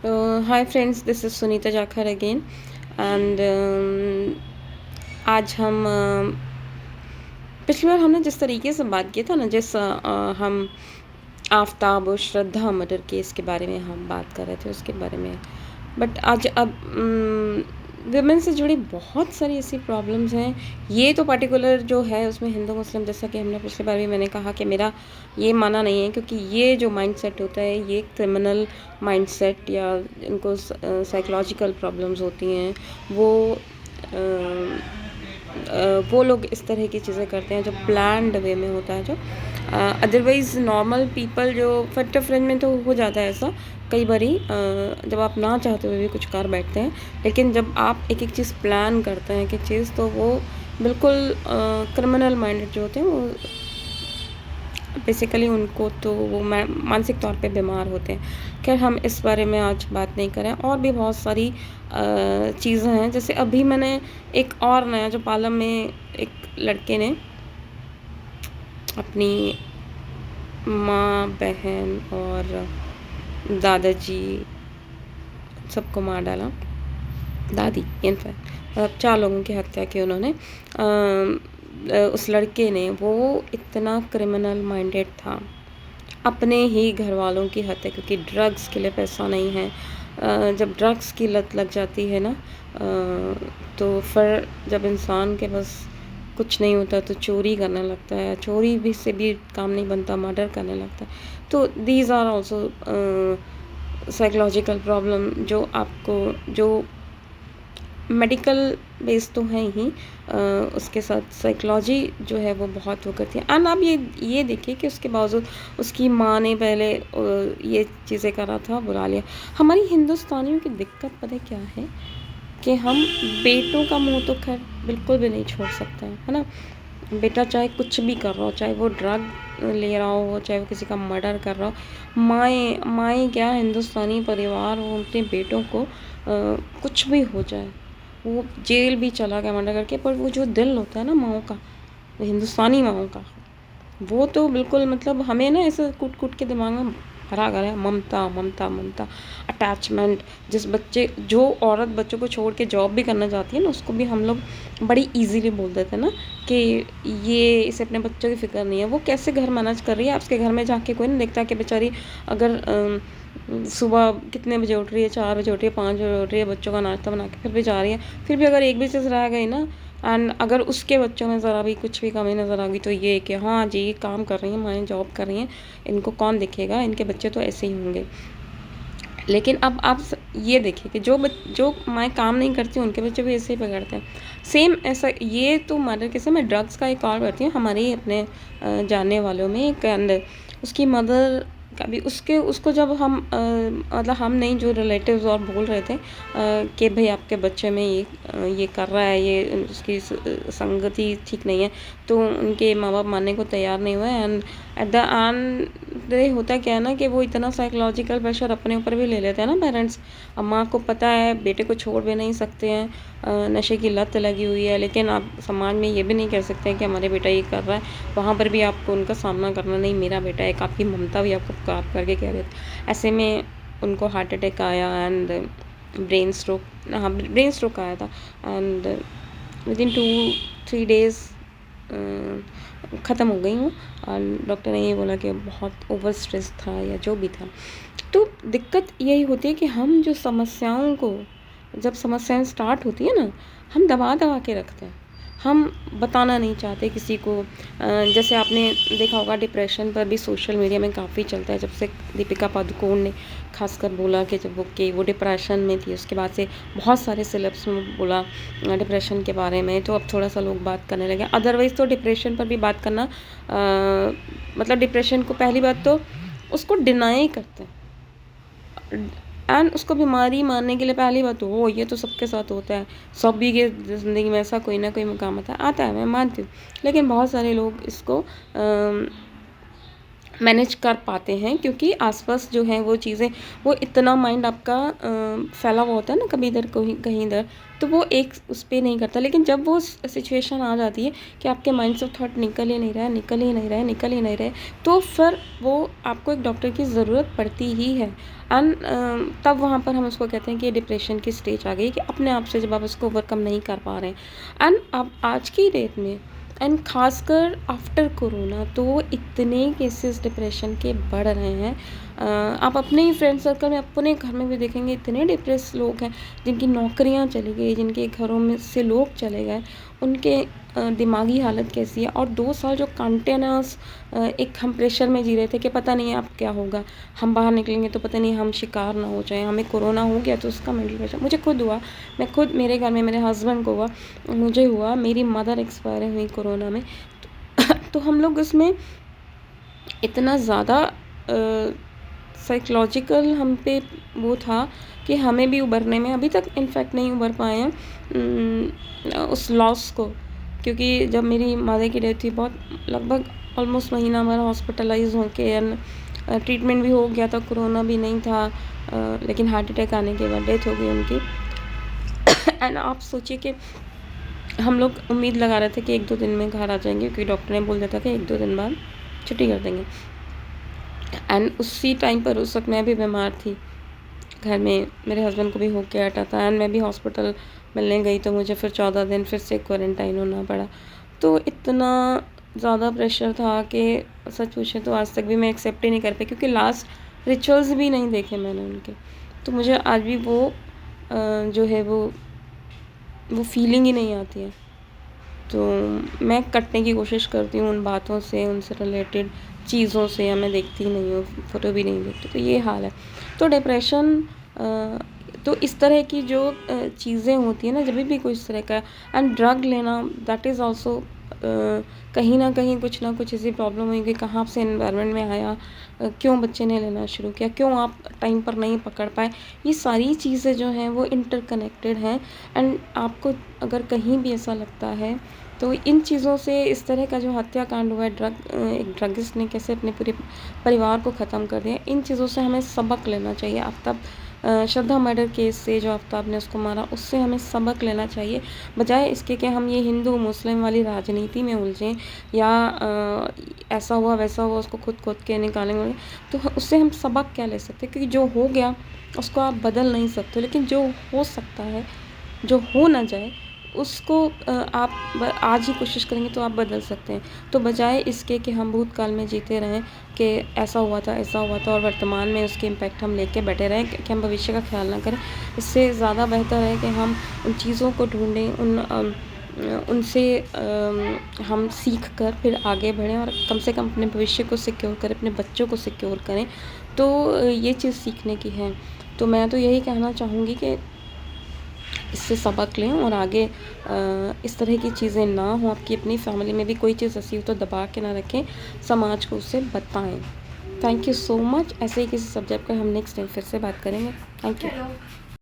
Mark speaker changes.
Speaker 1: Hi friends, this is Sunita Jakhar again and आज हम पिछली बार हमने जिस तरीके से बात किया था ना, हम आफताब और श्रद्धा मर्डर केस के बारे में हम बात कर रहे थे उसके बारे में। बट आज अब विमेन से जुड़ी बहुत सारी ऐसी प्रॉब्लम्स हैं। ये तो पर्टिकुलर जो है उसमें हिंदू मुस्लिम, जैसा कि हमने पिछली बार भी मैंने कहा कि मेरा ये मानना नहीं है, क्योंकि ये जो माइंडसेट होता है ये क्रिमिनल माइंडसेट या इनको साइकोलॉजिकल प्रॉब्लम्स होती हैं। वो लोग इस तरह की चीज़ें करते हैं जो प्लान्ड वे में होता है। जो अदरवाइज़ नॉर्मल पीपल जो फट फ्रेंड में तो हो जाता है ऐसा कई बारी, जब आप ना चाहते हुए भी कुछ कर बैठते हैं। लेकिन जब आप एक एक चीज़ प्लान करते हैं, एक एक चीज़, तो वो बिल्कुल क्रिमिनल माइंडेड जो होते हैं वो बेसिकली उनको तो वो मानसिक तौर पे बीमार होते हैं। खैर, हम इस बारे में आज बात नहीं करें। और भी बहुत सारी चीज़ें हैं। जैसे अभी मैंने एक और नया जो पालम में एक लड़के ने अपनी माँ, बहन और दादाजी सबको मार डाला। दादी इनफैक्ट, 4 लोगों की हत्या की उन्होंने। उस लड़के ने, वो इतना क्रिमिनल माइंडेड था, अपने ही घर वालों की हत्या, क्योंकि ड्रग्स के लिए पैसा नहीं है। जब ड्रग्स की लत लग जाती है ना, तो फिर जब इंसान के बस कुछ नहीं होता तो चोरी करने लगता है। चोरी भी से भी काम नहीं बनता, मर्डर करने लगता है। तो these are also psychological problem जो मेडिकल बेस तो है ही, उसके साथ साइकोलॉजी जो है वो बहुत वो करती है। एंड आप ये देखिए कि उसके बावजूद उसकी माँ ने पहले ये चीज़ें करा था, बुला लिया। हमारी हिंदुस्तानियों की दिक्कत पता है क्या है, कि हम बेटों का मुंह तो खैर बिल्कुल भी नहीं छोड़ सकते हैं, है ना। बेटा चाहे कुछ भी कर रहा हो, चाहे वो ड्रग ले रहा हो, चाहे वो किसी का मर्डर कर रहा हो, माएँ क्या, हिंदुस्तानी परिवार वो अपने बेटों को कुछ भी हो जाए, वो जेल भी चला गया मर्डर करके, पर वो जो दिल होता है ना माँओं का, वो हिंदुस्तानी माँओं का, वो तो बिल्कुल, मतलब हमें ना ऐसे कूट कूट के दिमाग में भरा गया है। ममता ममता ममता, अटैचमेंट। जो औरत बच्चों को छोड़ के जॉब भी करना चाहती है ना, उसको भी हम लोग बड़ी इजीली बोल देते हैं ना कि ये इसे अपने बच्चों की फिक्र नहीं है। वो कैसे घर मैनेज कर रही है, आपके घर में जाके कोई नहीं देखता कि बेचारी अगर सुबह कितने बजे उठ रही है, 4 बजे उठ रही है, 5 बजे उठ रही है, बच्चों का नाश्ता बना के फिर भी जा रही है। फिर भी अगर एक भी चीज़ रह गई ना, एंड अगर उसके बच्चों में ज़रा भी कुछ भी कमी नज़र आ गई, तो ये कि हाँ जी, काम कर रही हैं माएँ, जॉब कर रही हैं, इनको कौन देखेगा, इनके बच्चे तो ऐसे ही होंगे। लेकिन अब आप ये देखिए कि जो माएँ काम नहीं करती उनके बच्चे भी ऐसे ही बिगड़ते हैं। सेम ऐसा, ये तो मर्डर केस है। मैं ड्रग्स का एक और करती हूँ। हमारे ही अपने जानने वालों में एक, एंड उसकी मदर का भी, उसको जब हम मतलब हम नहीं, जो रिलेटिव्स और बोल रहे थे कि भाई आपके बच्चे में ये कर रहा है, ये उसकी संगति ठीक नहीं है, तो उनके माँ बाप मानने को तैयार नहीं हुए। एंड एट द एंड होता क्या है ना, कि वो इतना साइकोलॉजिकल प्रेशर अपने ऊपर भी ले लेते हैं ना पेरेंट्स। अब माँ को पता है बेटे को छोड़ भी नहीं सकते हैं, नशे की लत लगी हुई है, लेकिन आप समाज में ये भी नहीं कह सकते हैं कि हमारे बेटा ये कर रहा है। वहाँ पर भी आपको उनका सामना करना, नहीं मेरा बेटा है। आपकी ममता भी आपको खराब करके कह रहे थे। ऐसे में उनको हार्ट अटैक आया एंड ब्रेन स्ट्रोक आया था। एंड विद इन 2-3 डेज़ ख़त्म हो गई हूँ। और डॉक्टर ने ये बोला कि बहुत ओवर स्ट्रेस था या जो भी था। तो दिक्कत यही होती है कि हम जो समस्याओं को, जब समस्याएं स्टार्ट होती है ना, हम दबा दबा के रखते हैं। हम बताना नहीं चाहते किसी को। जैसे आपने देखा होगा, डिप्रेशन पर भी सोशल मीडिया में काफ़ी चलता है। जब से दीपिका पादुकोण ने खासकर बोला कि जब वो डिप्रेशन में थी, उसके बाद से बहुत सारे सेलेब्स में बोला डिप्रेशन के बारे में, तो अब थोड़ा सा लोग बात करने लगे। अदरवाइज़ तो डिप्रेशन पर भी बात करना, मतलब डिप्रेशन को पहली बात तो उसको डिनाई करते हैं, एंड उसको बीमारी मानने के लिए पहली बात तो वो, ये तो सबके साथ होता है, सभी के ज़िंदगी में ऐसा कोई ना कोई मुकाम आता है, मैं मानती हूँ। लेकिन बहुत सारे लोग इसको मैनेज कर पाते हैं, क्योंकि आसपास जो है वो चीज़ें, वो इतना माइंड आपका फैला हुआ होता है ना, कभी इधर कहीं कहीं इधर, तो वो एक उस पे नहीं करता। लेकिन जब वो सिचुएशन आ जाती है कि आपके माइंड से थॉट निकल ही नहीं रहा है, निकल ही नहीं रहा है, निकल ही नहीं रहा है, तो फिर वो आपको एक डॉक्टर की ज़रूरत पड़ती ही है। एंड तब वहाँ पर हम उसको कहते हैं कि डिप्रेशन की स्टेज आ गई, कि अपने आप से जब आप उसको ओवरकम नहीं कर पा रहे हैं। एंड अब आज की डेट में एंड ख़ासकर आफ्टर कोरोना तो इतने केसेस डिप्रेशन के बढ़ रहे हैं। आप अपने ही फ्रेंड सर्कल में, अपने घर में भी देखेंगे, इतने डिप्रेस लोग हैं जिनकी नौकरियां चली गई, जिनके घरों में से लोग चले गए, उनके दिमागी हालत कैसी है। और 2 साल जो कंटिन्यूस एक हम प्रेशर में जी रहे थे कि पता नहीं अब क्या होगा, हम बाहर निकलेंगे तो पता नहीं हम शिकार ना हो जाएं, हमें कोरोना हो गया तो उसका मेंटल प्रेशर मुझे खुद हुआ। मैं खुद, मेरे घर में मेरे हस्बैंड को हुआ, मुझे हुआ, मेरी मदर एक्सपायर हुई कोरोना में। तो हम लोग उसमें इतना ज़्यादा साइकोलॉजिकल हम पे वो था कि हमें भी उभरने में अभी तक इनफैक्ट नहीं उभर पाए हैं उस लॉस को। क्योंकि जब मेरी मदर की डेथ थी, बहुत लगभग ऑलमोस्ट महीना भर हॉस्पिटलाइज होके, एंड ट्रीटमेंट भी हो गया था, कोरोना भी नहीं था, लेकिन हार्ट अटैक आने के बाद डेथ हो गई उनकी। एंड आप सोचिए कि हम लोग उम्मीद लगा रहे थे कि 1-2 दिन में घर आ जाएंगे, क्योंकि डॉक्टर ने बोल दिया था कि 1-2 दिन बाद छुट्टी कर देंगे। एंड उसी टाइम पर उस वक्त मैं भी बीमार थी, घर में मेरे हस्बैंड को भी हो के हटा था, एंड मैं भी हॉस्पिटल मिलने गई तो मुझे फिर 14 दिन फिर से क्वारंटाइन होना पड़ा। तो इतना ज़्यादा प्रेशर था कि सच पूछे तो आज तक भी मैं एक्सेप्ट ही नहीं कर पाई, क्योंकि लास्ट रिचुअल्स भी नहीं देखे मैंने उनके। तो मुझे आज भी वो जो है वो फीलिंग ही नहीं आती है। तो मैं कटने की कोशिश करती हूँ उन बातों से, उनसे रिलेटेड चीज़ों से, या मैं देखती ही नहीं हूँ, फ़ोटो भी नहीं देखती। तो ये हाल है। तो डिप्रेशन तो इस तरह की जो चीज़ें होती हैं ना, जब भी कोई इस तरह का, एंड ड्रग लेना, दैट इज़ ऑल्सो कहीं ना कहीं कुछ ना कुछ ऐसी प्रॉब्लम हुई कि कहाँ से एनवायरनमेंट में आया, क्यों बच्चे ने लेना शुरू किया, क्यों आप टाइम पर नहीं पकड़ पाए। ये सारी चीज़ें जो हैं वो इंटरकनेक्टेड हैं। एंड आपको अगर कहीं भी ऐसा लगता है तो इन चीज़ों से, इस तरह का जो हत्याकांड हुआ है, एक ड्रगिस्ट ने कैसे अपने पूरे परिवार को ख़त्म कर दिया, इन चीज़ों से हमें सबक लेना चाहिए। आफ्ताब श्रद्धा मर्डर केस से जो आफ्ताब ने उसको मारा, उससे हमें सबक लेना चाहिए, बजाय इसके कि हम ये हिंदू मुस्लिम वाली राजनीति में उलझें, या ऐसा हुआ वैसा हुआ उसको खुद के निकालेंगे। तो उससे हम सबक क्या ले सकते हैं? क्योंकि जो हो गया उसको आप बदल नहीं सकते, लेकिन जो हो सकता है, जो हो ना जाए, उसको आप आज ही कोशिश करेंगे तो आप बदल सकते हैं। तो बजाय इसके कि हम भूतकाल में जीते रहें कि ऐसा हुआ था, ऐसा हुआ था, और वर्तमान में उसके इम्पैक्ट हम लेके बैठे रहें, कि हम भविष्य का ख्याल ना करें, इससे ज़्यादा बेहतर है कि हम उन चीज़ों को ढूँढें, उनसे हम सीख कर फिर आगे बढ़ें, और कम से कम अपने भविष्य को सिक्योर करें, अपने बच्चों को सिक्योर करें। तो ये चीज़ सीखने की है। तो मैं तो यही कहना चाहूँगी कि इससे सबक लें, और आगे इस तरह की चीज़ें ना हो। आपकी अपनी फैमिली में भी कोई चीज़ ऐसी हो तो दबा के ना रखें, समाज को उससे बताएं। Thank you so much. ऐसे ही किसी सब्जेक्ट पर हम नेक्स्ट टाइम फिर से बात करेंगे। Thank you.